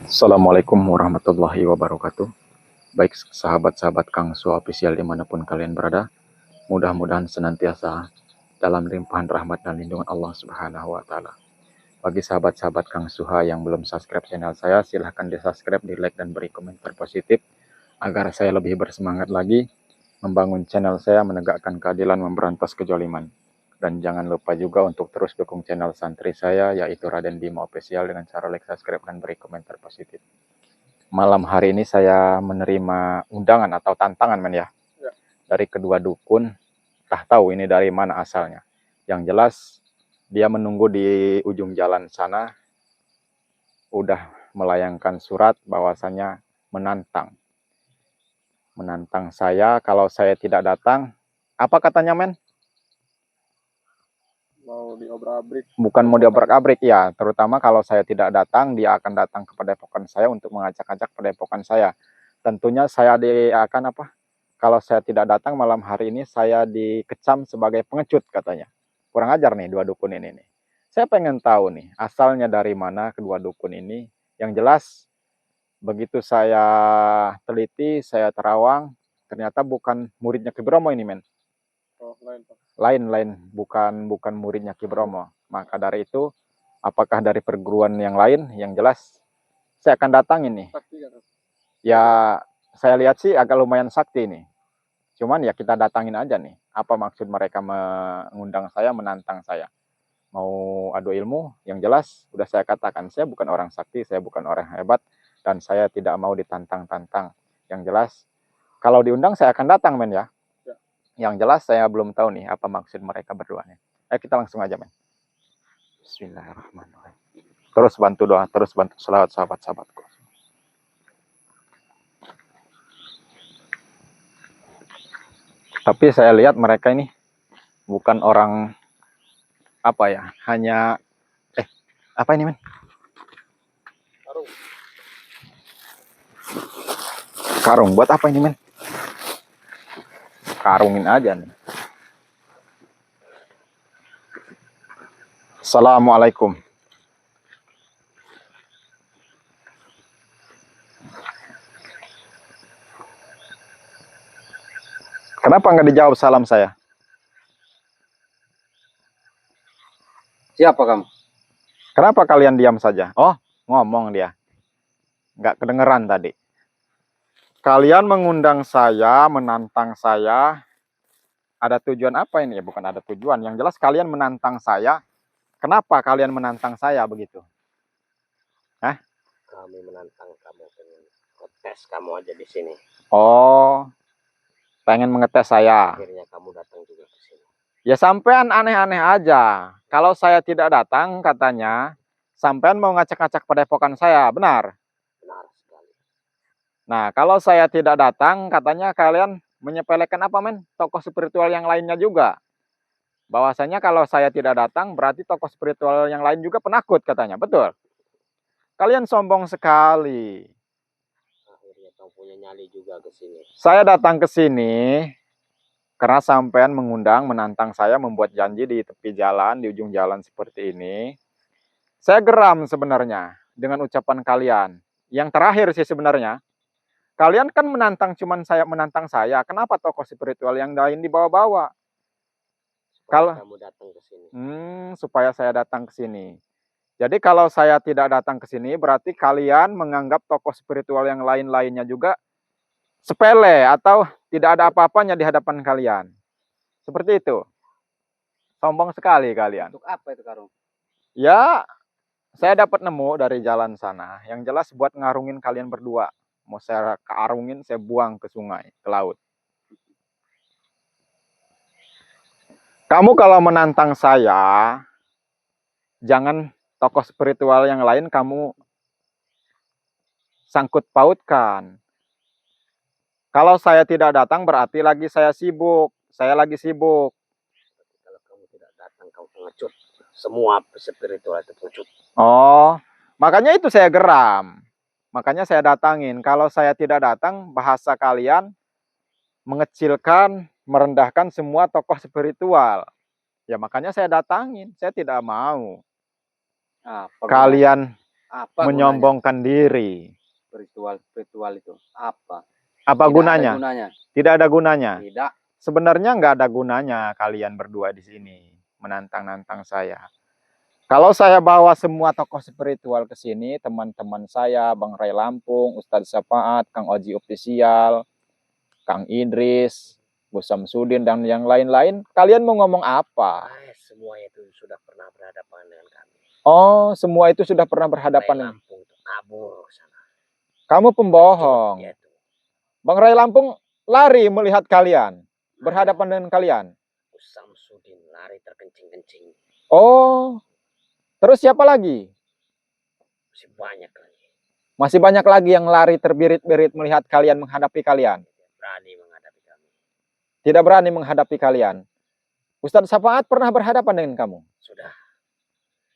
Assalamualaikum warahmatullahi wabarakatuh. Baik sahabat-sahabat Kang Su Official dimanapun kalian berada, mudah-mudahan senantiasa dalam limpahan rahmat dan lindungan Allah Subhanahu wa Ta'ala. Bagi sahabat-sahabat Kang Suha yang belum subscribe channel saya, silahkan di subscribe, di like, dan beri komentar positif agar saya lebih bersemangat lagi membangun channel saya, menegakkan keadilan, memberantas kejoliman. Dan jangan lupa juga untuk terus dukung channel santri saya, yaitu Raden Bima Official, dengan cara like, subscribe, dan beri komentar positif. Malam hari ini saya menerima undangan atau tantangan ya, dari kedua dukun. Tak tahu ini dari mana asalnya. Yang jelas dia menunggu di ujung jalan sana, udah melayangkan surat bahwasannya menantang saya kalau saya tidak datang. Apa katanya, men? Mau diobrak-abrik. Bukan mau diobrak-abrik ya, terutama kalau saya tidak datang, dia akan datang ke padepokan saya untuk mengacak-acak padepokan saya. Tentunya saya akan apa? Kalau saya tidak datang malam hari ini, saya dikecam sebagai pengecut katanya. Kurang ajar nih dua dukun ini nih. Saya pengen tahu nih, asalnya dari mana kedua dukun ini. Yang jelas, begitu saya teliti, saya terawang, ternyata bukan muridnya Ki Bromo ini, men. Oh, lain, Pak. Lain, bukan muridnya Ki Bromo. Maka dari itu, apakah dari perguruan yang lain? Yang jelas, saya akan datang ini. Sakti kan? Ya, saya lihat sih agak lumayan sakti nih. Cuman ya kita datangin aja nih. Apa maksud mereka mengundang saya, menantang saya? Mau adu ilmu? Yang jelas, udah saya katakan, saya bukan orang sakti, saya bukan orang hebat, dan saya tidak mau ditantang-tantang. Yang jelas, kalau diundang saya akan datang, men ya. Ya. Yang jelas saya belum tahu nih apa maksud mereka berdua nih. Kita langsung aja, men. Bismillahirrahmanirrahim. Terus bantu doa, terus bantu selawat sahabat-sahabatku. Tapi saya lihat mereka ini bukan orang apa ya, hanya apa ini, men? Karung. Karung, buat apa ini, men? Karungin aja nih. Assalamualaikum. Kenapa nggak dijawab salam saya? Siapa kamu? Kenapa kalian diam saja? Oh, ngomong dia. Nggak kedengeran tadi. Kalian mengundang saya, menantang saya. Ada tujuan apa ini? Ya, bukan ada tujuan. Yang jelas kalian menantang saya. Kenapa kalian menantang saya begitu? Hah? Kami menantang kamu, pengen ngetes kamu aja di sini. Oh, pengen mengetes saya. Akhirnya kamu datang juga ke sini. Ya sampean aneh-aneh aja. Kalau saya tidak datang, katanya sampean mau ngacak-ngacak padepokan saya, benar? Benar sekali. Nah, kalau saya tidak datang, katanya kalian menyepelekan apa, men? Tokoh spiritual yang lainnya juga. Bahwasanya kalau saya tidak datang, berarti tokoh spiritual yang lain juga penakut, katanya. Betul? Kalian sombong sekali. Akhirnya kamu punya nyali juga ke sini. Saya datang ke sini karena sampean mengundang, menantang saya, membuat janji di tepi jalan, di ujung jalan seperti ini. Saya geram sebenarnya dengan ucapan kalian. Yang terakhir sih sebenarnya, kalian kan menantang saya. Kenapa tokoh spiritual yang lain dibawa-bawa? Kalau kamu datang ke sini. Supaya saya datang ke sini. Jadi kalau saya tidak datang ke sini, berarti kalian menganggap tokoh spiritual yang lain-lainnya juga sepele atau tidak ada apa-apanya di hadapan kalian. Seperti itu. Sombong sekali kalian. Untuk apa itu karung? Ya, saya dapat nemu dari jalan sana. Yang jelas buat ngarungin kalian berdua. Mau saya karungin, saya buang ke sungai, ke laut. Kamu kalau menantang saya, jangan tokoh spiritual yang lain kamu sangkut pautkan. Kalau saya tidak datang berarti lagi saya sibuk. Saya lagi sibuk. Kalau kamu tidak datang, kamu pengecut. Semua spiritual itu pengecut. Oh, makanya itu saya geram. Makanya saya datangin. Kalau saya tidak datang, bahasa kalian mengecilkan, merendahkan semua tokoh spiritual. Ya makanya saya datangin. Saya tidak mau. Apa Kalian Apa menyombongkan diri. spiritual itu? Apa? Apa Tidak gunanya? ada gunanya. Tidak ada gunanya. Tidak. Sebenarnya nggak ada gunanya kalian berdua di sini menantang-nantang saya. Kalau saya bawa semua tokoh spiritual ke sini, teman-teman saya, Bang Ray Lampung, Ustadz Syafaat, Kang Oji Official, Kang Idris, Bu Samsudin, dan yang lain-lain, kalian mau ngomong apa? Semua itu sudah pernah berhadapan dengan kami. Oh, semua itu sudah pernah berhadapan dengan... Lampung itu kabur sana. Kamu pembohong. Ya, Bang Ray Lampung lari melihat kalian, berhadapan dengan kalian. Bu Samsudin lari terkencing-kencing. Oh, terus siapa lagi? Masih banyak lagi. Masih banyak lagi yang lari terbirit-birit melihat kalian menghadapi kalian. Berani menghadapi kami. Tidak berani menghadapi kalian. Ustadz Syafaat pernah berhadapan dengan kamu? Sudah.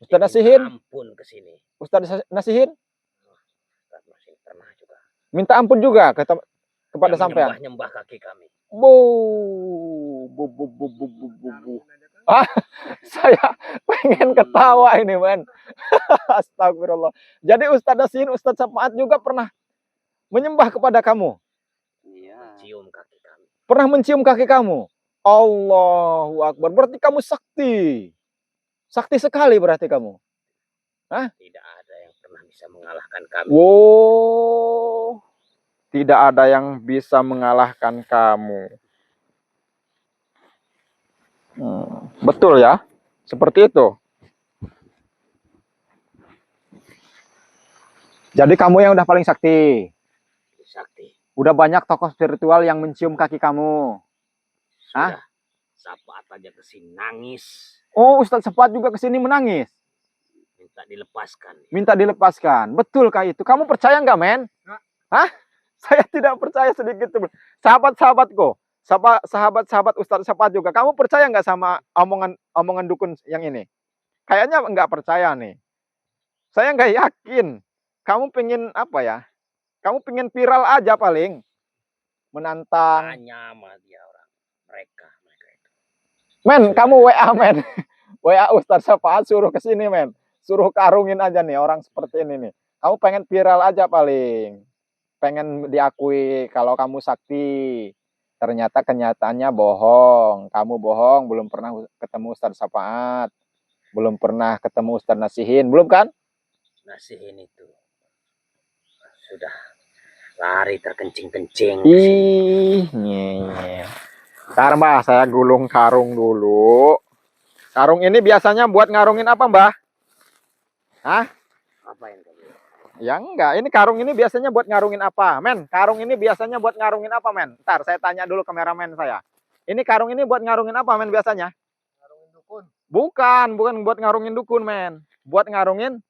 Ustadz Nasihin? Ampun ke sini. Ustadz Nasihin? Masih pernah juga. Minta ampun juga kepada sampean. Nyembah kaki kami. Bu. Ah, saya pengen ketawa ini, men. Astagfirullah. Jadi Ustadz Nasihin, Ustadz Syafaat juga pernah menyembah kepada kamu? Iya. Mencium kaki kami. Pernah mencium kaki kamu? Allahu Akbar. Berarti kamu sakti. Sakti sekali berarti kamu. Hah? Tidak ada yang pernah bisa mengalahkan kami. Wow. Tidak ada yang bisa mengalahkan kamu. Betul ya? Seperti itu. Jadi kamu yang udah paling sakti. Sakti. Udah banyak tokoh spiritual yang mencium kaki kamu. Sudah. Hah? Syafaat aja kesini nangis. Oh, Ustadz Syafaat juga kesini menangis. Minta dilepaskan. Minta dilepaskan. Betulkah itu? Kamu percaya nggak, men? Hah? Saya tidak percaya sedikit pun. Sahabat-sahabatku, sahabat-sahabat Ustadz Syafaat juga. Kamu percaya nggak sama omongan dukun yang ini? Kayaknya nggak percaya nih. Saya nggak yakin. Kamu pengen apa ya? Kamu pengen viral aja paling. Menantang. Hanya sama dia orang. Mereka itu. Men, kamu WA, men. WA Ustadz Syafaat suruh ke sini, men. Suruh karungin aja nih orang seperti ini nih. Kamu pengen viral aja paling. Pengen diakui kalau kamu sakti. Ternyata kenyataannya bohong. Kamu bohong, belum pernah ketemu Ustadz Syafaat. Belum pernah ketemu Ustadz Nasihin, belum kan? Nasihin itu sudah lari terkencing-kencing. Ntar Mbah, saya gulung karung dulu. Karung ini biasanya buat ngarungin apa, Mbah? Hah? Apa yang kamu? Ya enggak, ini karung ini biasanya buat ngarungin apa, men? Karung ini biasanya buat ngarungin apa, men? Ntar saya tanya dulu kameramen saya. Ini karung ini buat ngarungin apa, men, biasanya? Ngarungin dukun. Bukan buat ngarungin dukun, men. Buat ngarungin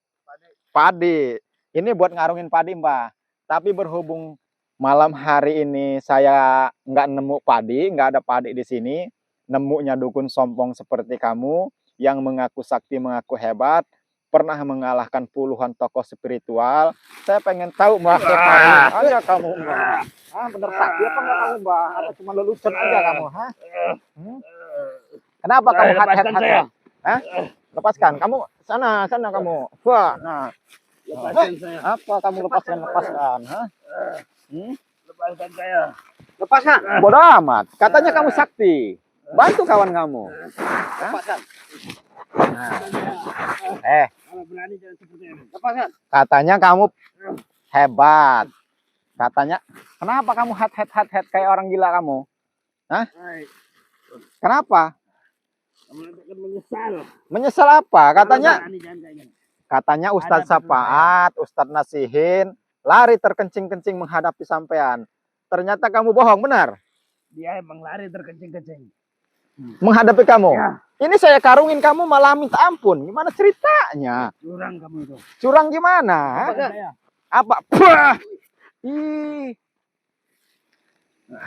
padi. Ini buat ngarungin padi, Mbah. Tapi berhubung malam hari ini saya nggak nemu padi, nggak ada padi di sini, nemunya dukun sombong seperti kamu yang mengaku sakti, mengaku hebat, pernah mengalahkan puluhan tokoh spiritual. Saya pengen tahu, Mbah, aja kamu, Mbah. Ah, bener sakti apa enggak kamu, Mbah? Atau cuma lelucon aja kamu, hah? Kenapa kamu hat? Hah? Lepaskan. Kamu sana kamu. Wah, nah. Lepaskan saya. Apa kamu lepaskan? Hah? Lepaskan saya. Lepaskan. Bodoh amat. Katanya kamu sakti. Bantu kawan kamu. Lepaskan. Nah. Kalau berani jangan seperti ini. Lepaskan. Katanya kamu hebat. Katanya, kenapa kamu hat kayak orang gila kamu? Hah? Kenapa? Kamu akan menyesal. Menyesal apa? Katanya Ustadz Syafaat, Ustadz Nasihin lari terkencing-kencing menghadapi sampean. Ternyata kamu bohong, benar? Dia emang lari terkencing-kencing. Menghadapi kamu. Ya. Ini saya karungin kamu malah minta ampun. Gimana ceritanya? Curang kamu itu. Curang gimana? Apa? Bah! Ih.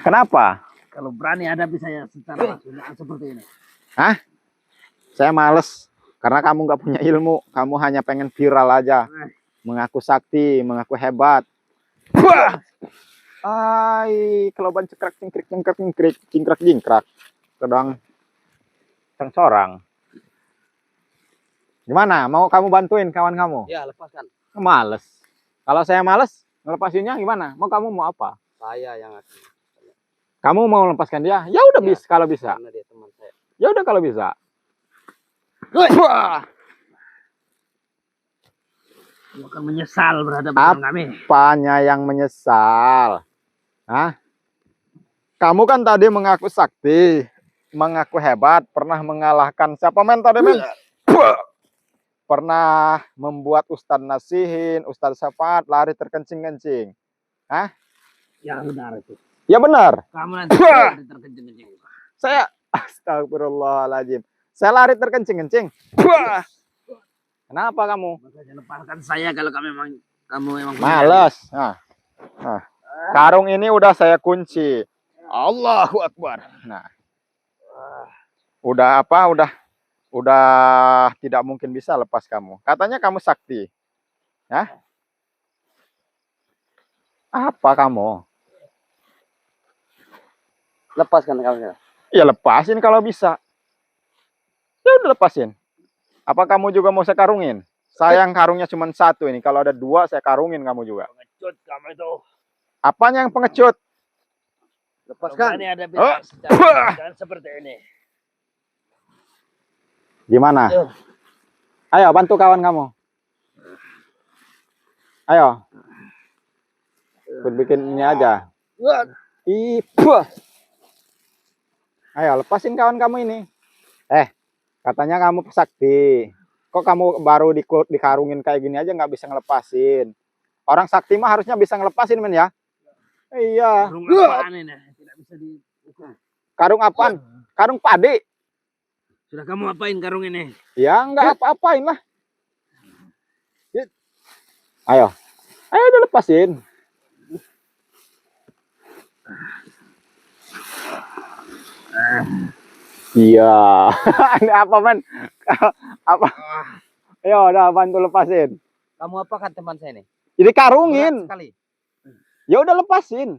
Kenapa? Kalau berani hadapi saya secara langsung seperti ini. Hah? Saya males. Karena kamu nggak punya ilmu. Kamu hanya pengen viral aja. Mengaku sakti, mengaku hebat. Bah! Ai, keloban cekrek cingkrak. Kedong sorang. Gimana? Mau kamu bantuin kawan kamu? Ya, lepaskan. Males. Kalau saya males, ngelepasinnya gimana? Kamu mau apa? Saya yang akan. Kamu mau melepaskan dia? Ya udah Ya, bisa kalau bisa. Karena dia teman saya. Ya udah kalau bisa. Wah, Kamu akan menyesal berhadapan dengan kami. apanya yang menyesal? Hah? Kamu kan tadi mengaku sakti, mengaku hebat, pernah mengalahkan siapa men tadi men? Pernah membuat Ustadz Nasihin, Ustadz Syafaat lari terkencing-kencing. Hah? Ya benar itu. Ya benar. Kamu nanti lari terkencing-kencing. Saya astagfirullahaladzim. Saya lari terkencing-kencing. Kenapa kamu? Makanya lepaskan saya kalau kamu memang punya Males. Nah. Karung ini udah saya kunci. Allahu Akbar. Nah. Udah apa? Udah tidak mungkin bisa lepas kamu. Katanya kamu sakti. Hah? Apa kamu? Lepaskan kamu. Ya lepasin kalau bisa. Ya udah lepasin. Apa kamu juga mau saya karungin? Sayang karungnya cuma satu ini. Kalau ada dua saya karungin kamu juga. Pengecut kamu itu. Apanya yang pengecut? Lepaskan. Ini ada jangan seperti ini. Gimana? Ayo bantu kawan kamu. Ayo. Bikin ini aja. Ayo lepasin kawan kamu ini. Katanya kamu sakti. Kok kamu baru dikarungin kayak gini aja nggak bisa ngelepasin? Orang sakti mah harusnya bisa ngelepasin men ya. Iya. Karung apaan ini? Tidak bisa dibuka. Karung apaan? Karung padi. Sudah kamu apain karung ini? Ya nggak apa-apain lah. Ayo. Ayo udah lepasin. Iya. Ini apa men? Apa? Ayo udah bantu lepasin. Kamu apakan teman saya ini? Jadi karungin. Sekali. Ya udah lepasin.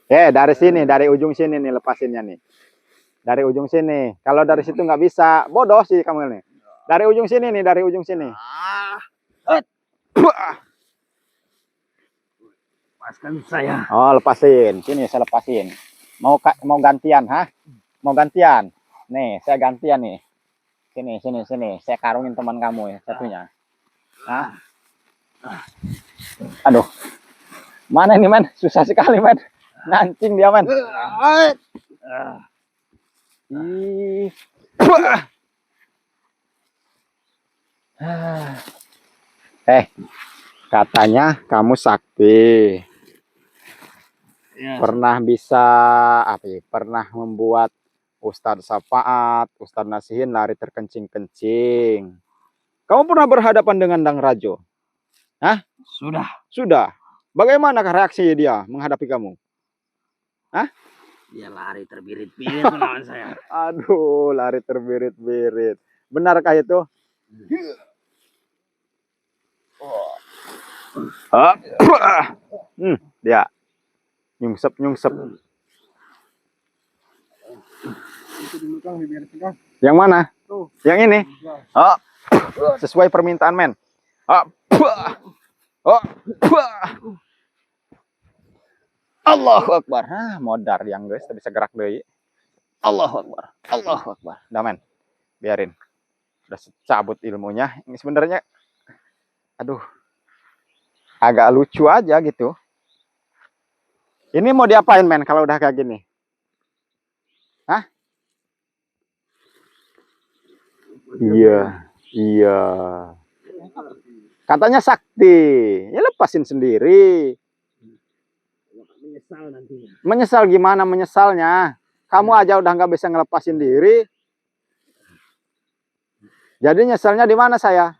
Dari sini, dari ujung sini nih lepasinnya nih. Dari ujung sini. Kalau dari situ nggak bisa, bodoh sih kamu nih. Dari ujung sini nih, dari ujung sini. Lepaskan saya. Oh, lepasin. Sini saya lepasin. Mau gantian, hah? Mau gantian? Nih, saya gantian nih. Sini. Saya karungin teman kamu ya, satunya. Hah? Aduh. Mana ini, men? Susah sekali, men. Nancing dia, men. Katanya kamu sakti. Ya. Pernah bisa pernah membuat Ustadz Syafaat, Ustadz Nasihin lari terkencing-kencing. Kamu pernah berhadapan dengan Dang Rajo? Hah? Sudah. Bagaimanakah reaksi dia menghadapi kamu? Hah? Dia lari terbirit-birit melawan saya. Aduh, lari terbirit-birit. Benarkah itu? Dia nyungsep. Yang mana? Yang ini? Sesuai permintaan men. Allahu Akbar. Modar yang guys, bisa gerak deui. Allahu Akbar. Dah men. Biarin. Udah cabut ilmunya. Ini sebenarnya agak lucu aja gitu. Ini mau diapain men kalau udah kayak gini? Hah? Iya. Katanya sakti. Ya lepasin sendiri. Menyesal nantinya. Menyesal gimana menyesalnya? Kamu aja udah nggak bisa ngelepasin diri. Jadi nyesalnya di mana saya?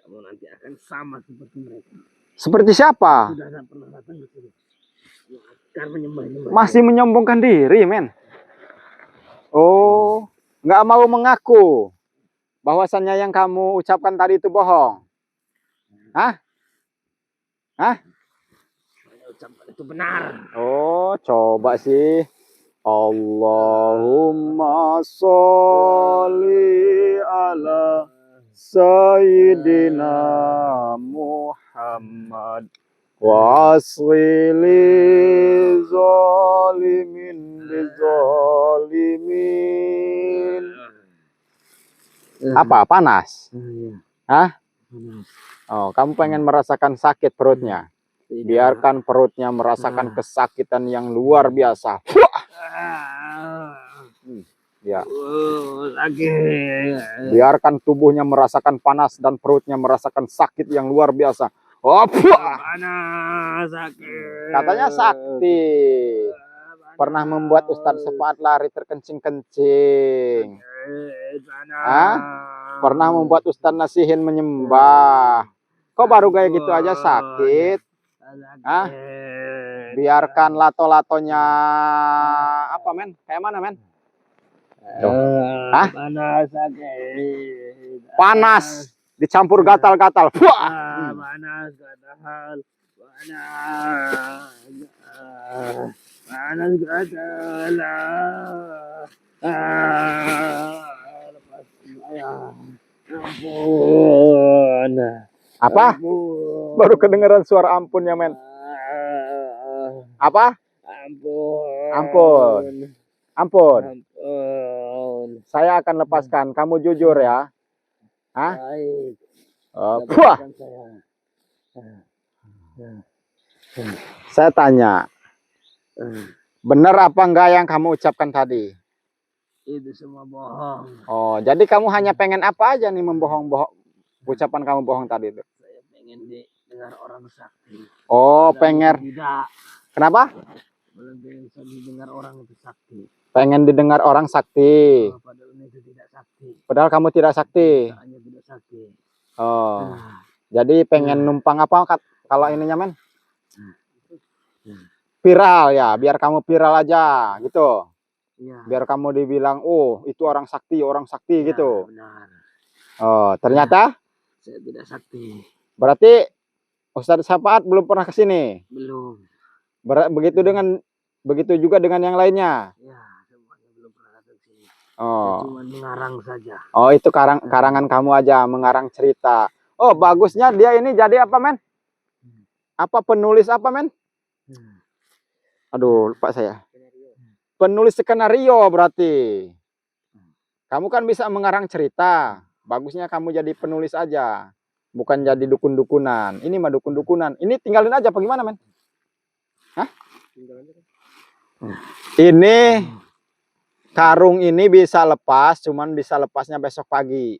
Kamu nanti akan sama seperti mereka. Seperti siapa? Sudah pernah datang ke sini. Akan menyembah. Masih menyombongkan diri, men. Oh, nggak mau mengaku bahwasannya yang kamu ucapkan tadi itu bohong. Hah? Ucapan itu benar. Oh, coba sih. Allahumma sholli ala Sayyidina Muhammad wa asli zalimin bizalimin. Apa? Panas? Hah? Oh, kamu pengen merasakan sakit perutnya? Biarkan perutnya merasakan kesakitan yang luar biasa. Ya. Sakit. Biarkan tubuhnya merasakan panas dan perutnya merasakan sakit yang luar biasa. Panas, sakit. Katanya sakti. Pernah membuat Ustadz Sefaat lari terkencing-kencing. Panas. Pernah membuat Ustadz Nasihin menyembah. Kok baru kayak gitu aja sakit? Biarkan lato-latonya apa men? Kayak mana men? Panas, sakit. Panas dicampur gatal-gatal. Panas, gatal. Panas, gatal. Lepas ampun. Apa? Ampun. Baru kedengeran suara ampunnya men. Apa? Ampun. Ampun. Ampun. Ampun. Saya akan lepaskan. Kamu jujur ya. Baik. Wah. Saya tanya. Benar apa enggak yang kamu ucapkan tadi? Itu semua bohong. Oh, jadi kamu hanya pengen apa aja nih membohong-bohong? Ucapan kamu bohong tadi itu. Saya pengen didengar orang sakti. Oh, Padahal pengen. tidak. Kenapa? Belum bisa didengar orang itu sakti. Pengen didengar orang sakti. Padahal itu tidak sakti. Padahal kamu tidak sakti. Hanya tidak sakti. Oh. Jadi pengen numpang apa kalau ininya men? Viral ya, biar kamu viral aja gitu. Ya. Biar kamu dibilang, oh itu orang sakti Ya, gitu. benar. Oh, ternyata Saya tidak sakti. berarti Ustadz Syafaat belum pernah ke sini. Belum. Begitu juga dengan yang lainnya. Ya, semuanya belum pernah datang sini. Oh. Cuma mengarang saja. Oh, itu karangan kamu aja, mengarang cerita. Oh, bagusnya dia ini jadi apa, men? Apa penulis apa, men? Aduh, lupa saya. Penulis skenario berarti. Kamu kan bisa mengarang cerita. Bagusnya kamu jadi penulis aja. Bukan jadi dukun-dukunan. Ini mah dukun-dukunan. Ini tinggalin aja apa gimana, men? Hah? Ini karung ini bisa lepas, cuman bisa lepasnya besok pagi.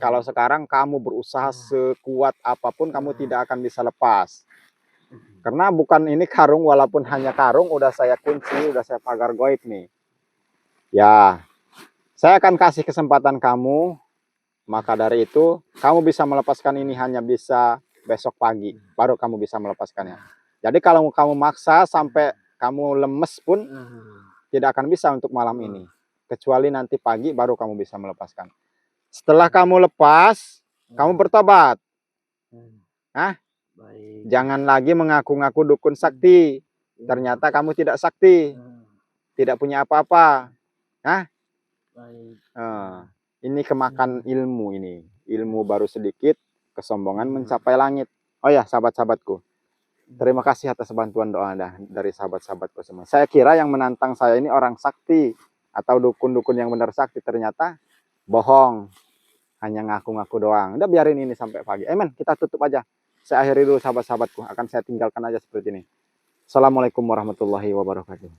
Kalau sekarang kamu berusaha sekuat apapun, kamu tidak akan bisa lepas. Karena bukan ini karung, walaupun hanya karung, udah saya kunci, udah saya pagar goib nih. Ya, saya akan kasih kesempatan kamu. Maka dari itu, kamu bisa melepaskan ini hanya bisa besok pagi. Baru kamu bisa melepaskannya. Jadi kalau kamu maksa sampai kamu lemes pun, tidak akan bisa untuk malam ini. Kecuali nanti pagi baru kamu bisa melepaskan. Setelah kamu lepas, kamu bertobat. Baik. Jangan lagi mengaku-ngaku dukun sakti. Ternyata kamu tidak sakti. Tidak punya apa-apa. Baik. Ini kemakan ilmu ini. Ilmu baru sedikit, kesombongan mencapai langit. Oh ya, sahabat-sahabatku. Terima kasih atas bantuan doa Anda dari sahabat-sahabatku semua. Saya kira yang menantang saya ini orang sakti atau dukun-dukun yang benar sakti, ternyata bohong. Hanya ngaku-ngaku doang. Udah biarin ini sampai pagi. Men, kita tutup aja. Saya akhiri dulu sahabat-sahabatku. Akan saya tinggalkan aja seperti ini. Assalamualaikum warahmatullahi wabarakatuh.